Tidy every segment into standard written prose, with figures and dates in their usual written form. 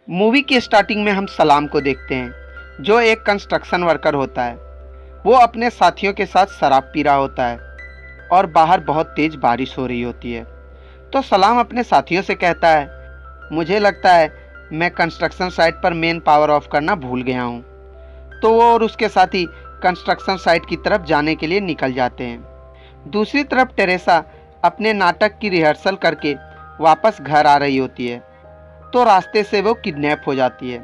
Movie की starting में हम सलाम को देखते हैं, जो एक कंस्ट्रक्शन वर्कर होता है। वो अपने साथियों के साथ शराब पी रहा होता है और बाहर बहुत तेज बारिश हो रही होती है। तो सलाम अपने साथियों से कहता है, मुझे लगता है मैं कंस्ट्रक्शन साइट पर मेन पावर ऑफ करना भूल गया हूँ। तो वो और उसके साथी कंस्ट्रक्शन साइट की तरफ जाने के लिए निकल जाते हैं। दूसरी तरफ टेरेसा अपने नाटक की रिहर्सल करके वापस घर आ रही होती है, तो रास्ते से वो किडनैप हो जाती है।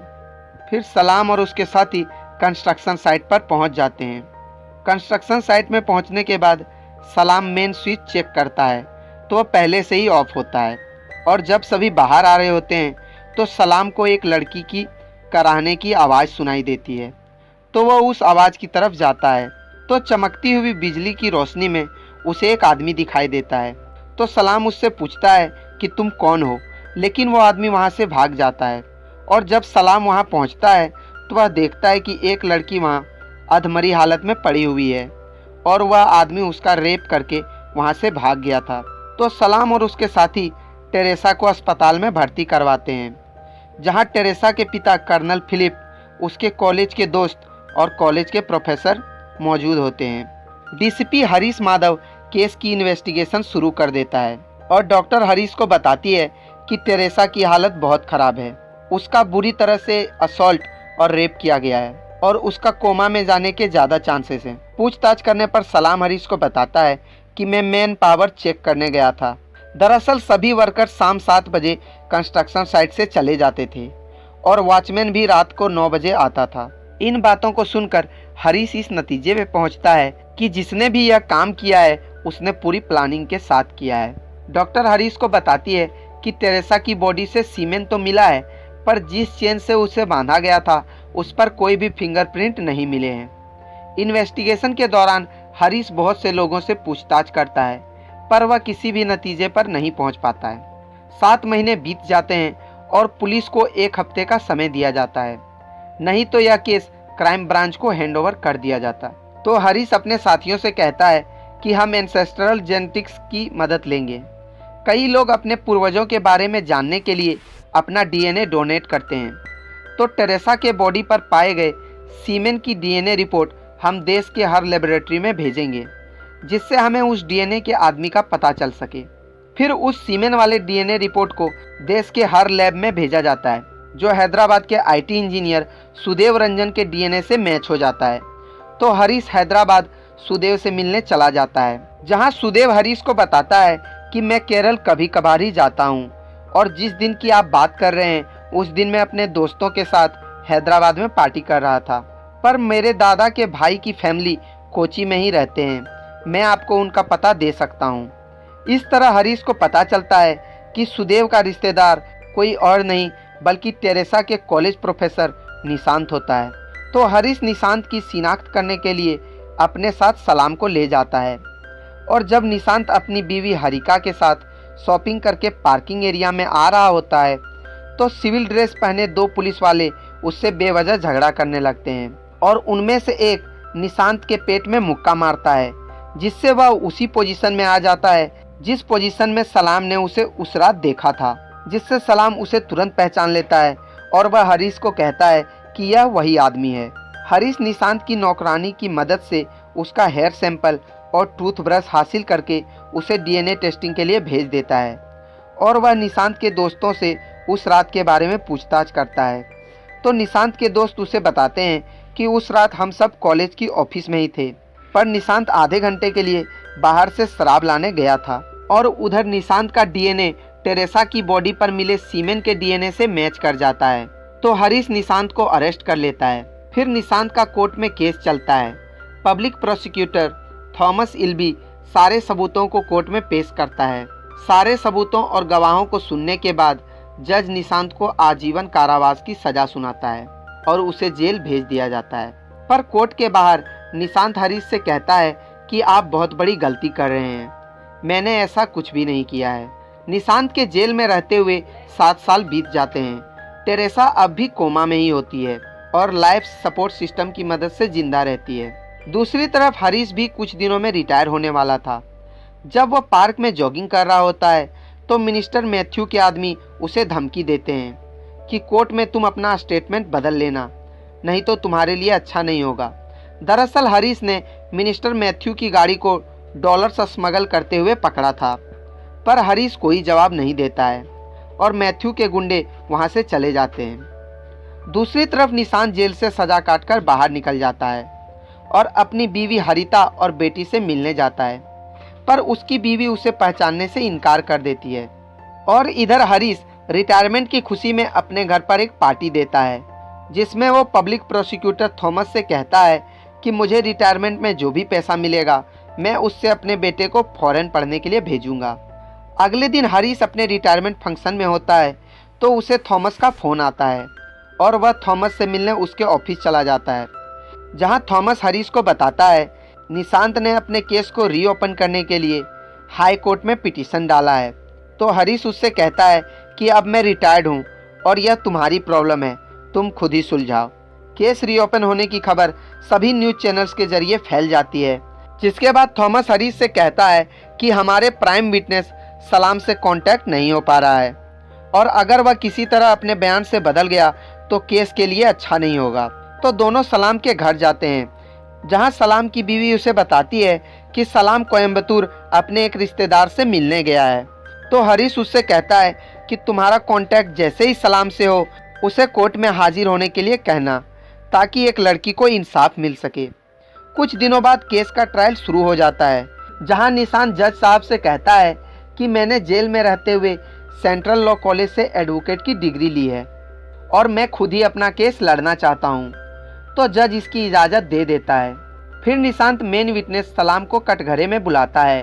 फिर सलाम और उसके साथी कंस्ट्रक्शन साइट पर पहुंच जाते हैं। कंस्ट्रक्शन साइट में पहुंचने के बाद सलाम मेन स्विच चेक करता है, तो वह पहले से ही ऑफ होता है। और जब सभी बाहर आ रहे होते हैं तो सलाम को एक लड़की की कराहने की आवाज़ सुनाई देती है। तो वह उस आवाज़ की तरफ जाता है, तो चमकती हुई बिजली की रोशनी में उसे एक आदमी दिखाई देता है। तो सलाम उससे पूछता है कि तुम कौन हो, लेकिन वो आदमी वहाँ से भाग जाता है। और जब सलाम वहाँ पहुँचता है तो वह देखता है कि एक लड़की वहाँ अधमरी हालत में पड़ी हुई है और वह आदमी उसका रेप करके वहाँ से भाग गया था। तो सलाम और उसके साथी टेरेसा को अस्पताल में भर्ती करवाते हैं, जहाँ टेरेसा के पिता कर्नल फिलिप, उसके कॉलेज के दोस्त और कॉलेज के प्रोफेसर मौजूद होते हैं। डीसीपी हरीश माधव केस की इन्वेस्टिगेशन शुरू कर देता है और डॉक्टर हरीश को बताती है कि टेरेसा की हालत बहुत ख़राब है। उसका बुरी तरह से असॉल्ट और रेप किया गया है और उसका कोमा में जाने के ज़्यादा चांसेस हैं। पूछताछ करने पर सलाम हरीश को बताता है कि मैं मैन पावर चेक करने गया था। दरअसल सभी वर्कर शाम 7 बजे कंस्ट्रक्शन साइट से चले जाते थे और वॉचमैन भी रात को 9 बजे आता था। इन बातों को सुनकर हरीश इस नतीजे पे पहुंचता है कि जिसने भी यह काम किया है उसने पूरी प्लानिंग के साथ किया है। डॉक्टर हरीश को बताती है कि टेरेसा की बॉडी से सीमेन तो मिला है, पर जिस चेन से उसे बांधा गया था उस पर कोई भी फिंगरप्रिंट नहीं मिले हैं। इन्वेस्टिगेशन के दौरान हरीश बहुत से लोगों से पूछताछ करता है, पर वह किसी भी नतीजे पर नहीं पहुंच पाता है। 7 महीने बीत जाते हैं और पुलिस को 1 हफ्ते का समय दिया जाता है, नहीं तो यह केस क्राइम ब्रांच को हैंडओवर कर दिया जाता। तो हरीश अपने साथियों से कहता है कि हम एंसेस्ट्रल जेनेटिक्स की मदद लेंगे। कई लोग अपने पूर्वजों के बारे में जानने के लिए अपना डीएनए डोनेट करते हैं। तो टेरेसा के बॉडी पर पाए गए सीमेन की डीएनए रिपोर्ट हम देश के हर लेबोरेटरी में भेजेंगे, जिससे हमें उस डीएनए के आदमी का पता चल सके। फिर उस सीमेन वाले डीएनए रिपोर्ट को देश के हर लैब में भेजा जाता है, जो हैदराबाद के आईटी इंजीनियर सुदेव रंजन के डीएनए से मैच हो जाता है। तो हरीश हैदराबाद सुदेव से मिलने चला जाता है, जहां सुदेव हरीश को बताता है कि मैं केरल कभी कभार ही जाता हूं और जिस दिन की आप बात कर रहे हैं उस दिन मैं अपने दोस्तों के साथ हैदराबाद में पार्टी कर रहा था, पर मेरे दादा के भाई की फैमिली कोची में ही रहते हैं, मैं आपको उनका पता दे सकता हूँ। इस तरह हरीश को पता चलता है कि सुदेव का रिश्तेदार कोई और नहीं बल्कि टेरेसा के कॉलेज प्रोफेसर निशांत होता है। तो हरीश निशांत की शिनाख्त करने के लिए अपने साथ सलाम को ले जाता है और जब निशांत अपनी बीवी हरिका के साथ शॉपिंग करके पार्किंग एरिया में आ रहा होता है तो सिविल ड्रेस पहने 2 पुलिस वाले उससे बेवजह झगड़ा करने लगते हैं और उनमें से एक निशांत के पेट में मुक्का मारता है, जिससे वह उसी पोजीशन में आ जाता है जिस पोजीशन में सलाम ने उसे उस रात देखा था, जिससे सलाम उसे तुरंत पहचान लेता है और वह हरीश को कहता है कि यह वही आदमी है। हरीश निशांत की नौकरानी की मदद से उसका हेयर सैंपल और टूथब्रश हासिल करके उसे डीएनए टेस्टिंग के लिए भेज देता है और वह निशांत के दोस्तों से उस रात के बारे में पूछताछ करता है। तो निशांत के दोस्त उसे बताते हैं कि उस रात हम सब कॉलेज की ऑफिस में ही थे, पर निशांत आधे घंटे के लिए बाहर से शराब लाने गया था और उधर निशांत का डीएनए टेरेसा की बॉडी पर मिले सीमेन के डीएनए से मैच कर जाता है। तो हरीश निशांत को अरेस्ट कर लेता है। फिर निशांत का कोर्ट में केस चलता है। पब्लिक प्रोसिक्यूटर थॉमस इल्बी सारे सबूतों को कोर्ट में पेश करता है। सारे सबूतों और गवाहों को सुनने के बाद जज निशांत को आजीवन कारावास की सजा सुनाता है और उसे जेल भेज दिया जाता है। पर कोर्ट के बाहर निशांत हरीश से कहता है कि आप बहुत बड़ी गलती कर रहे हैं, मैंने ऐसा कुछ भी नहीं किया है। निशांत के जेल में रहते हुए 7 साल बीत जाते हैं। टेरेसा अब भी कोमा में ही होती है और लाइफ सपोर्ट सिस्टम की मदद से जिंदा रहती है। दूसरी तरफ हरीश भी कुछ दिनों में रिटायर होने वाला था। जब वह पार्क में जॉगिंग कर रहा होता है तो मिनिस्टर मैथ्यू के आदमी उसे धमकी देते हैं कि कोर्ट में तुम अपना स्टेटमेंट बदल लेना, नहीं तो तुम्हारे लिए अच्छा नहीं होगा। दरअसल हरीश ने मिनिस्टर मैथ्यू की गाड़ी को डॉलर्स स्मगल करते हुए पकड़ा था, पर हरीश कोई जवाब नहीं देता है और मैथ्यू के गुंडे वहां से चले जाते हैं। दूसरी तरफ निशांत जेल से सजा काटकर बाहर निकल जाता है और अपनी बीवी हरिता और बेटी से मिलने जाता है, पर उसकी बीवी उसे पहचानने से इनकार कर देती है। और इधर हरीश रिटायरमेंट की खुशी में अपने घर पर एक पार्टी देता है, जिसमें वो पब्लिक प्रोसिक्यूटर थॉमस से कहता है कि मुझे रिटायरमेंट में जो भी पैसा मिलेगा मैं उससे अपने बेटे को फॉरेन पढ़ने के लिए भेजूंगा। अगले दिन हरीश अपने रिटायरमेंट फंक्शन में होता है तो उसे थॉमस का फ़ोन आता है और वह थॉमस से मिलने उसके ऑफिस चला जाता है, जहां थॉमस हरीश को बताता है निशांत ने अपने केस को रीओपन करने के लिए हाई कोर्ट में पिटीशन डाला है। तो हरीश उससे कहता है कि अब मैं रिटायर्ड हूं और यह तुम्हारी प्रॉब्लम है, तुम खुद ही सुलझाओ। केस रीओपन होने की खबर सभी न्यूज़ चैनल्स के जरिए फैल जाती है, जिसके बाद थॉमस हरीश से कहता है कि हमारे प्राइम विटनेस सलाम से कांटेक्ट नहीं हो पा रहा है और अगर वह किसी तरह अपने बयान से बदल गया तो केस के लिए अच्छा नहीं होगा। तो दोनों सलाम के घर जाते हैं, जहां सलाम की बीवी उसे बताती है कि सलाम कोयम्बतूर अपने एक रिश्तेदार से मिलने गया है। तो हरीश उससे कहता है कि तुम्हारा कांटेक्ट जैसे ही सलाम से हो उसे कोर्ट में हाजिर होने के लिए कहना, ताकि एक लड़की को इंसाफ मिल सके। कुछ दिनों बाद केस का ट्रायल शुरू हो जाता है, जहां निशांत जज साहब से कहता है कि मैंने जेल में रहते हुए सेंट्रल लॉ कॉलेज से एडवोकेट की डिग्री ली है और मैं खुद ही अपना केस लड़ना चाहता हूं। तो जज इसकी इजाज़त दे देता है। फिर निशांत मेन विटनेस सलाम को कटघरे में बुलाता है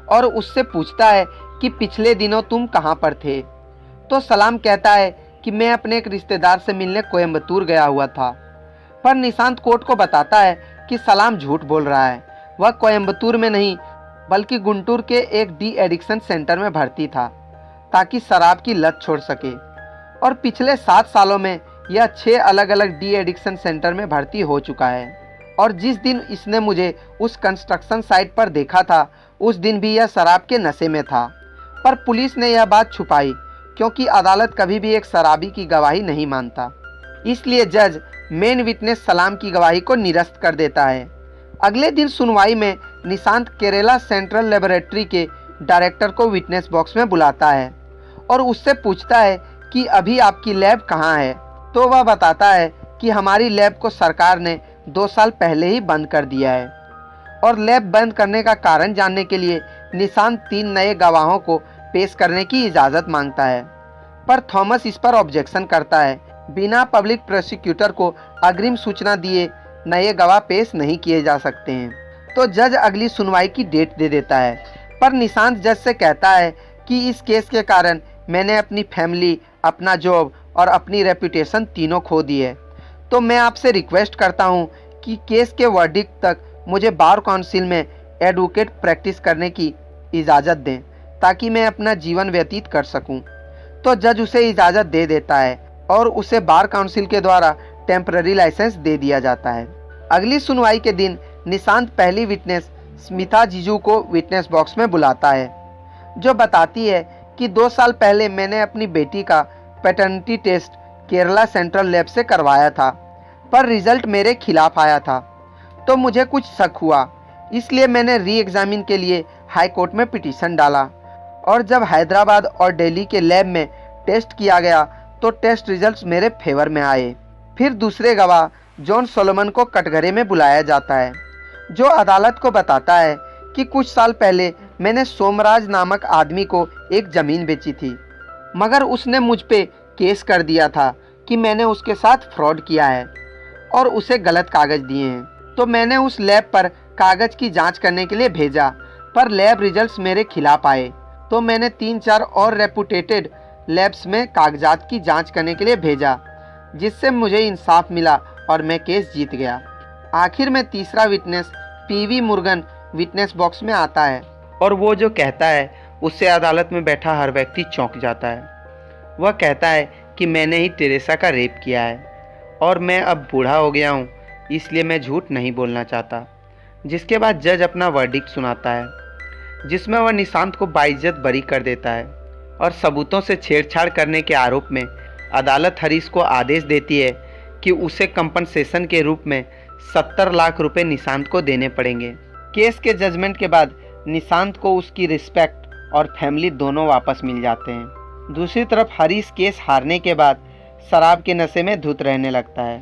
और उससे पूछता है कि पिछले दिनों तुम कहां पर थे। तो सलाम कहता है कि मैं अपने एक रिश्तेदार से मिलने कोयम्बतूर गया हुआ था, पर निशांत कोर्ट को बताता है कि सलाम झूठ बोल रहा है। वह कोयम्बतूर में नहीं बल्कि गुंटूर के एक डी एडिक्शन सेंटर में भर्ती था, ताकि शराब की लत छोड़ सके। और पिछले 7 सालों में यह 6 अलग अलग डी एडिक्शन सेंटर में भर्ती हो चुका है। और जिस दिन इसने मुझे उस कंस्ट्रक्शन साइट पर देखा था उस दिन भी यह शराब के नशे में था, पर पुलिस ने यह बात छुपाई क्योंकि अदालत कभी भी एक शराबी की गवाही नहीं मानता। इसलिए जज मेन विटनेस सलाम की गवाही को निरस्त कर देता है। अगले दिन सुनवाई में निशांत केरला सेंट्रल लेबोरेटरी के डायरेक्टर को विटनेस बॉक्स में बुलाता है और उससे पूछता है कि अभी आपकी लैब कहाँ है। तो वह बताता है कि हमारी लैब को सरकार ने 2 साल पहले ही बंद कर दिया है। और लैब बंद करने का कारण जानने के लिए निशांत 3 नए गवाहों को पेश करने की इजाज़त मांगता है, पर थॉमस इस पर ऑब्जेक्शन करता है। बिना पब्लिक प्रोसिक्यूटर को अग्रिम सूचना दिए नए गवाह पेश नहीं किए जा सकते हैं। तो जज अगली सुनवाई की डेट दे देता है, पर निशांत जज से कहता है कि इस केस के कारण मैंने अपनी फैमिली, अपना जॉब और अपनी रेपुटेशन तीनों खो दी है। तो मैं आपसे रिक्वेस्ट करता हूं कि केस के वर्डिक्ट तक मुझे बार काउंसिल में एडवोकेट प्रैक्टिस करने की इजाज़त दें, ताकि मैं अपना जीवन व्यतीत कर सकूं। तो जज उसे इजाज़त दे देता है और उसे बार काउंसिल के द्वारा टेम्पररी लाइसेंस दे दिया जाता है। अगली सुनवाई के दिन निशांत पहली विटनेस स्मिता जीजू को विटनेस बॉक्स में बुलाता है, जो बताती है कि 2 साल पहले मैंने अपनी बेटी का paternity test Kerala central lab से करवाया था, पर रिजल्ट मेरे खिलाफ आया था। तो मुझे कुछ शक हुआ, इसलिए मैंने री एग्जामिन के लिए हाई कोर्ट में पिटीशन डाला। और जब हैदराबाद और दिल्ली के लैब में टेस्ट किया गया तो टेस्ट रिजल्ट्स मेरे फेवर में आए। फिर दूसरे गवाह जॉन सोलोमन को कटघरे में बुलाया जाता है, जो अदालत को बताता है कि कुछ साल पहले मैंने सोमराज नामक आदमी को एक ज़मीन बेची थी, मगर उसने मुझ पे केस कर दिया था कि मैंने उसके साथ फ्रॉड किया है और उसे गलत कागज़ दिए हैं। तो मैंने उस लैब पर कागज़ की जांच करने के लिए भेजा, पर लैब रिजल्ट्स मेरे खिलाफ आए। तो मैंने 3-4 और रेपुटेटेड लैब्स में कागजात की जांच करने के लिए भेजा, जिससे मुझे इंसाफ मिला और मैं केस जीत गया। आखिर में तीसरा witness PV Murugan witness box में आता है और वो जो कहता है उससे अदालत में बैठा हर व्यक्ति चौंक जाता है। वह कहता है कि मैंने ही टेरेसा का रेप किया है और मैं अब बूढ़ा हो गया हूँ, इसलिए मैं झूठ नहीं बोलना चाहता। जिसके बाद जज अपना वर्डिक्ट सुनाता है, जिसमें वह निशांत को बाइज्जत बरी कर देता है और सबूतों से छेड़छाड़ करने के आरोप में अदालत हरीश को आदेश देती है कि उसे कंपनसेशन के रूप में 70 लाख रुपए निशांत को देने पड़ेंगे। केस के जजमेंट के बाद निशांत को उसकी रिस्पेक्ट और फैमिली दोनों वापस मिल जाते हैं। दूसरी तरफ हरीश केस हारने के बाद शराब के नशे में धुत रहने लगता है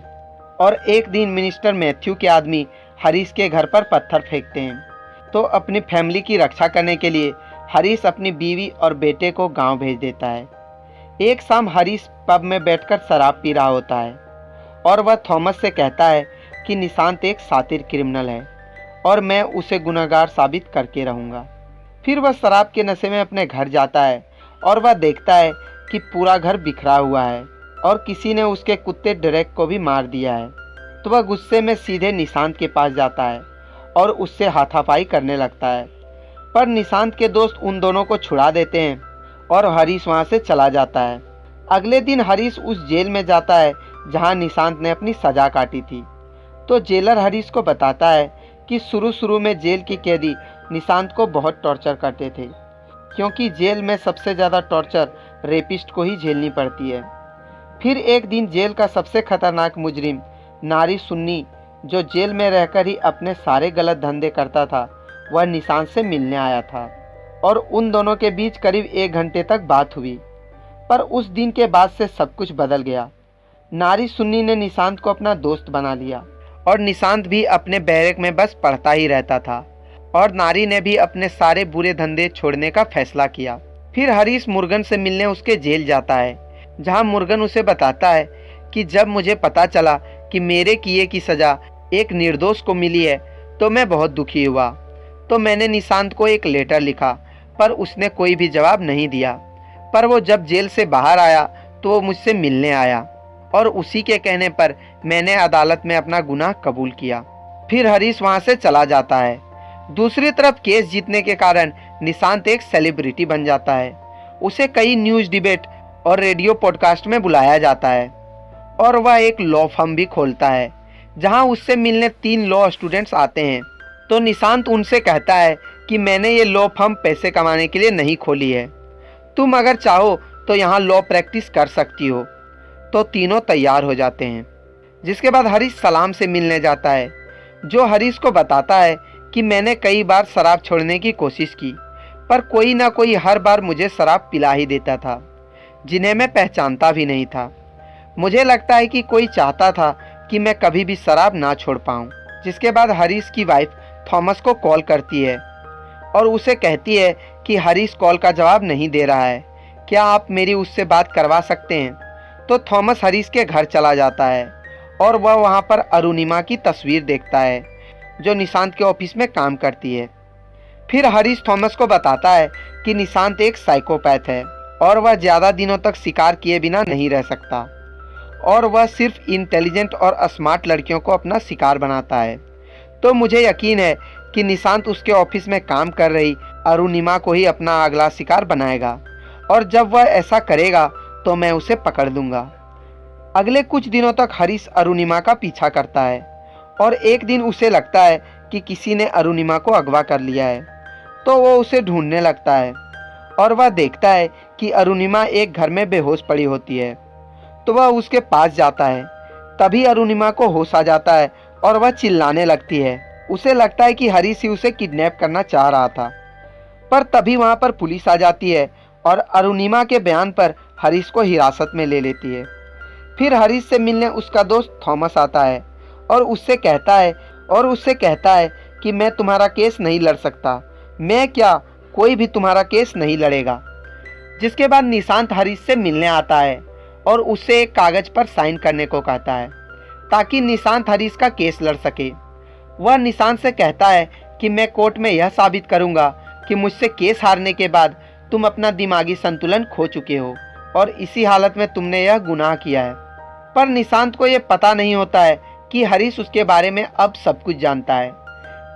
और एक दिन मिनिस्टर मैथ्यू के आदमी हरीश के घर पर पत्थर फेंकते हैं। तो अपनी फैमिली की रक्षा करने के लिए हरीश अपनी बीवी और बेटे को गांव भेज देता है। एक शाम हरीश पब में बैठकर शराब पी रहा होता है और वह थॉमस से कहता है कि निशांत एक शातिर क्रिमिनल है और मैं उसे गुनहगार साबित करके रहूँगा। फिर वह शराब के नशे में अपने घर जाता है और वह देखता है कि पूरा घर बिखरा हुआ है और किसी ने उसके कुत्ते ड्रैक को भी मार दिया है। तो वह गुस्से में सीधे निशांत के पास जाता है और उससे हाथापाई करने लगता है, पर निशांत के दोस्त उन दोनों को छुड़ा देते हैं और हरीश वहां से चला जाता है। अगले दिन हरीश उस जेल में जाता है जहां निशांत ने अपनी सजा काटी थी। तो जेलर हरीश को बताता है कि शुरू में जेल की कैदी निशांत को बहुत टॉर्चर करते थे, क्योंकि जेल में सबसे ज़्यादा टॉर्चर रेपिस्ट को ही झेलनी पड़ती है। फिर एक दिन जेल का सबसे खतरनाक मुजरिम नारी सुन्नी, जो जेल में रहकर ही अपने सारे गलत धंधे करता था, वह निशांत से मिलने आया था और उन दोनों के बीच करीब 1 घंटे तक बात हुई। पर उस दिन के बाद से सब कुछ बदल गया। नारी सुन्नी ने निशांत को अपना दोस्त बना लिया और निशांत भी अपने बैरक में बस पढ़ता ही रहता था और नारी ने भी अपने सारे बुरे धंधे छोड़ने का फैसला किया। फिर हरीश मुर्गन से मिलने उसके जेल जाता है, जहां मुर्गन उसे बताता है कि जब मुझे पता चला कि मेरे किए की सज़ा एक निर्दोष को मिली है तो मैं बहुत दुखी हुआ। तो मैंने निशांत को एक लेटर लिखा, पर उसने कोई भी जवाब नहीं दिया। पर वो जब जेल से बाहर आया तो वो मुझसे मिलने आया और उसी के कहने पर मैंने अदालत में अपना गुनाह कबूल किया। फिर हरीश वहाँ से चला जाता है। दूसरी तरफ केस जीतने के कारण निशांत एक सेलिब्रिटी बन जाता है। उसे कई न्यूज़ डिबेट और रेडियो पॉडकास्ट में बुलाया जाता है और वह एक लॉ फर्म भी खोलता है, जहां उससे मिलने 3 लॉ स्टूडेंट्स आते हैं। तो निशांत उनसे कहता है कि मैंने ये लॉ फर्म पैसे कमाने के लिए नहीं खोली है, तुम अगर चाहो तो यहाँ लॉ प्रैक्टिस कर सकती हो। तो तीनों तैयार हो जाते हैं, जिसके बाद हरीश सलाम से मिलने जाता है, जो हरीश को बताता है कि मैंने कई बार शराब छोड़ने की कोशिश की, पर कोई ना कोई हर बार मुझे शराब पिला ही देता था, जिन्हें मैं पहचानता भी नहीं था। मुझे लगता है कि कोई चाहता था कि मैं कभी भी शराब ना छोड़ पाऊँ। जिसके बाद हरीश की वाइफ थॉमस को कॉल करती है और उसे कहती है कि हरीश कॉल का जवाब नहीं दे रहा है, क्या आप मेरी उससे बात करवा सकते हैं। तो थॉमस हरीश के घर चला जाता है और वह वहाँ पर अरुणिमा की तस्वीर देखता है, जो निशांत के ऑफिस में काम करती है। फिर हरीश थॉमस को बताता है कि निशांत एक साइकोपैथ है और वह ज़्यादा दिनों तक शिकार किए बिना नहीं रह सकता और वह सिर्फ इंटेलिजेंट और स्मार्ट लड़कियों को अपना शिकार बनाता है। तो मुझे यकीन है कि निशांत उसके ऑफिस में काम कर रही अरुणिमा को ही अपना अगला शिकार बनाएगा और जब वह ऐसा करेगा तो मैं उसे पकड़ लूँगा। अगले कुछ दिनों तक हरीश अरुणिमा का पीछा करता है और एक दिन उसे लगता है कि किसी ने अरुणिमा को अगवा कर लिया है। तो वो उसे ढूंढने लगता है और वह देखता है कि अरुणिमा एक घर में बेहोश पड़ी होती है। तो वह उसके पास जाता है। तभी अरुणिमा को होश आ जाता है और वह चिल्लाने लगती है। उसे लगता है कि हरीश ही उसे किडनैप करना चाह रहा था, पर तभी वहाँ पर पुलिस आ जाती है और अरुणिमा के बयान पर हरीश को हिरासत में ले लेती है। फिर हरीश से मिलने उसका दोस्त थॉमस आता है और उससे कहता है कि मैं तुम्हारा केस नहीं लड़ सकता, मैं क्या, कोई भी तुम्हारा केस नहीं लड़ेगा। जिसके बाद निशांत हरीश से मिलने आता है और उससे एक कागज़ पर साइन करने को कहता है ताकि निशांत हरीश का केस लड़ सके। वह निशांत से कहता है कि मैं कोर्ट में यह साबित करूंगा कि मुझसे केस हारने के बाद तुम अपना दिमागी संतुलन खो चुके हो और इसी हालत में तुमने यह गुनाह किया है। पर निशांत को यह पता नहीं होता है कि हरीश उसके बारे में अब सब कुछ जानता है।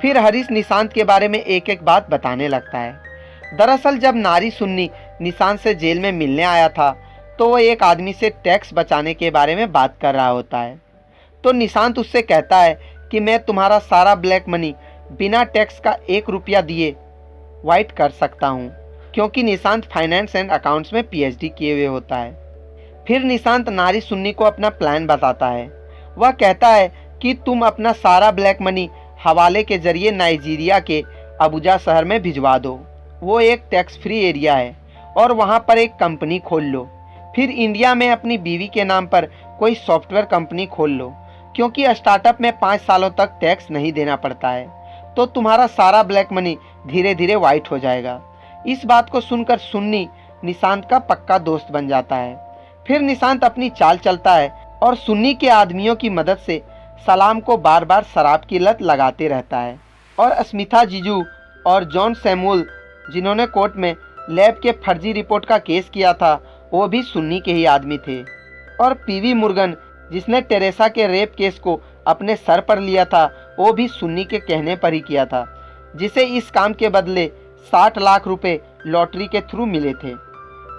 फिर हरीश निशांत के बारे में एक एक बात बताने लगता है। दरअसल जब नारी सुन्नी निशांत से जेल में मिलने आया था तो वह एक आदमी से टैक्स बचाने के बारे में बात कर रहा होता है। तो निशांत उससे कहता है कि मैं तुम्हारा सारा ब्लैक मनी बिना टैक्स का 1 रुपया दिए वाइट कर सकता हूँ, क्योंकि निशांत फाइनेंस एंड अकाउंट्स में PhD किए हुए होता है। फिर निशांत नारी सुन्नी को अपना प्लान बताता है। वह कहता है कि तुम अपना सारा ब्लैक मनी हवाले के जरिए नाइजीरिया के अबुजा शहर में भिजवा दो। वो एक टैक्स फ्री एरिया है और वहाँ पर एक कंपनी खोल लो। फिर इंडिया में अपनी बीवी के नाम पर कोई सॉफ्टवेयर कंपनी खोल लो, क्योंकि स्टार्टअप में 5 सालों तक टैक्स नहीं देना पड़ता है। तो तुम्हारा सारा ब्लैक मनी धीरे धीरे वाइट हो जाएगा। इस बात को सुनकर सुन्नी निशांत का पक्का दोस्त बन जाता है। फिर निशांत अपनी चाल चलता है और सुन्नी के आदमियों की मदद से सलाम को बार बार शराब की लत लगाते रहता है। और स्मिथा जीजू और जॉन सैमुअल, जिन्होंने कोर्ट में लैब के फर्जी रिपोर्ट का केस किया था, वो भी सुन्नी के ही आदमी थे। और पीवी मुर्गन, जिसने टेरेसा के रेप केस को अपने सर पर लिया था, वो भी सुन्नी के कहने पर ही किया था, जिसे इस काम के बदले 60 लाख रुपए लॉटरी के थ्रू मिले थे।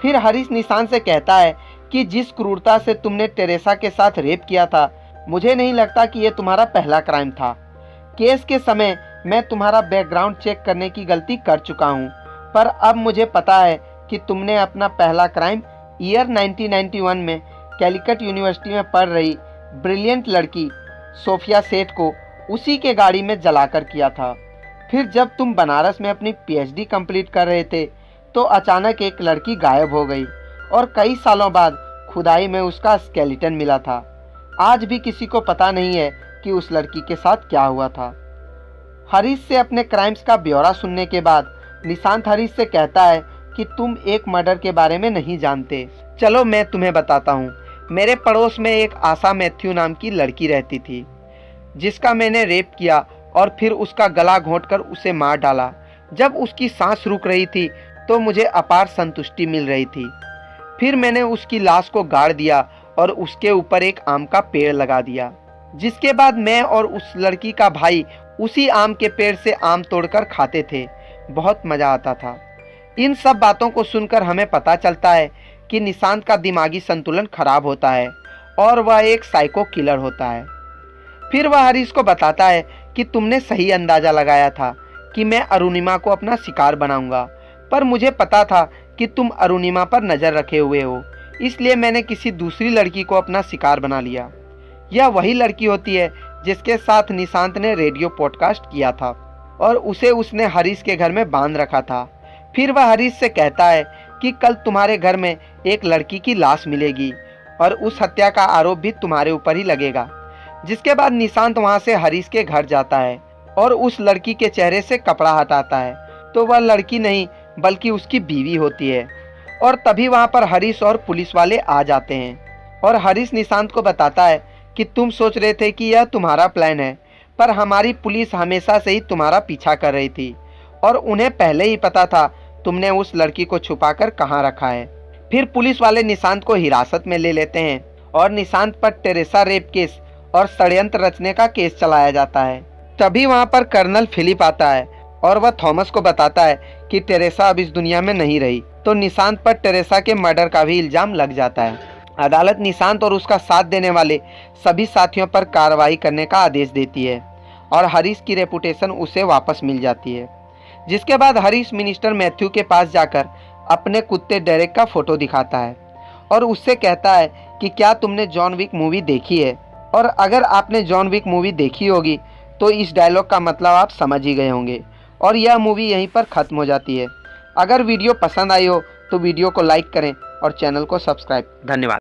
फिर हरीश निशांत से कहता है कि जिस क्रूरता से तुमने टेरेसा के साथ रेप किया था, मुझे नहीं लगता कि यह तुम्हारा पहला क्राइम था। केस के समय मैं तुम्हारा बैकग्राउंड चेक करने की गलती कर चुका हूँ, पर अब मुझे पता है कि तुमने अपना पहला क्राइम ईयर 1991 में कैलिकट यूनिवर्सिटी में पढ़ रही ब्रिलियंट लड़की सोफिया सेठ को उसी के गाड़ी में जलाकर किया था। फिर जब तुम बनारस में अपनी पीएचडी कंप्लीट कर रहे थे, तो अचानक एक लड़की गायब हो गई और कई सालों बाद खुदाई में उसका स्केलेटन मिला था। आज भी किसी को पता नहीं है कि उस लड़की के साथ क्या हुआ था। हरीश से अपने क्राइम्स का ब्यौरा सुनने के बाद निशांत हरीश से कहता है कि तुम एक मर्डर के बारे में नहीं जानते। चलो मैं तुम्हें बताता हूँ। मेरे पड़ोस में एक आशा मैथ्यू नाम की लड़की रहती थी, जिसका मैंने रेप किया और फिर उसका गला घोंटकर उसे मार डाला। जब उसकी सांस रुक रही थी तो मुझे अपार संतुष्टि मिल रही थी। फिर मैंने उसकी लाश को गाड़ दिया और उसके ऊपर एक आम का पेड़ लगा दिया, जिसके बाद मैं और उस लड़की का भाई उसी आम के पेड़ से आम तोड़कर खाते थे। बहुत मज़ा आता था। इन सब बातों को सुनकर हमें पता चलता है कि निशांत का दिमागी संतुलन खराब होता है और वह एक साइको किलर होता है। फिर वह हरीश को बताता है कि तुमने सही अंदाज़ा लगाया था कि मैं अरुणिमा को अपना शिकार बनाऊंगा, पर मुझे पता था कि तुम अरुणिमा पर नज़र रखे हुए हो, इसलिए मैंने किसी दूसरी लड़की को अपना शिकार बना लिया। यह वही लड़की होती है जिसके साथ निशांत ने रेडियो पॉडकास्ट किया था और उसे उसने हरीश के घर में बांध रखा था। फिर वह हरीश से कहता है कि कल तुम्हारे घर में एक लड़की की लाश मिलेगी और उस हत्या का आरोप भी तुम्हारे ऊपर ही लगेगा। जिसके बाद निशांत वहां से हरीश के घर जाता है और उस लड़की के चेहरे से कपड़ा हटाता है, तो वह लड़की नहीं बल्कि उसकी बीवी होती है। और तभी वहां पर हरीश और पुलिस वाले आ जाते हैं और हरीश निशांत को बताता है कि तुम सोच रहे थे कि यह तुम्हारा प्लान है, पर हमारी पुलिस हमेशा से ही तुम्हारा पीछा कर रही थी और उन्हें पहले ही पता था तुमने उस लड़की को छुपाकर कहाँ रखा है। फिर पुलिस वाले निशांत को हिरासत में ले लेते हैं और निशांत पर टेरेसा रेप केस और षड्यंत्र रचने का केस चलाया जाता है। तभी वहाँ पर कर्नल फिलिप आता है और वह थॉमस को बताता है कि टेरेसा अब इस दुनिया में नहीं रही, तो निशांत पर टेरेसा के मर्डर का भी इल्ज़ाम लग जाता है। अदालत निशांत और उसका साथ देने वाले सभी साथियों पर कार्रवाई करने का आदेश देती है और हरीश की रेपुटेशन उसे वापस मिल जाती है। जिसके बाद हरीश मिनिस्टर मैथ्यू के पास जाकर अपने कुत्ते डेरेक का फोटो दिखाता है और उससे कहता है कि क्या तुमने जॉन विक मूवी देखी है, और अगर आपने जॉन विक मूवी देखी होगी तो इस डायलॉग का मतलब आप समझ ही गए होंगे। और यह मूवी यहीं पर ख़त्म हो जाती है। अगर वीडियो पसंद आई हो तो वीडियो को लाइक करें और चैनल को सब्सक्राइब। धन्यवाद।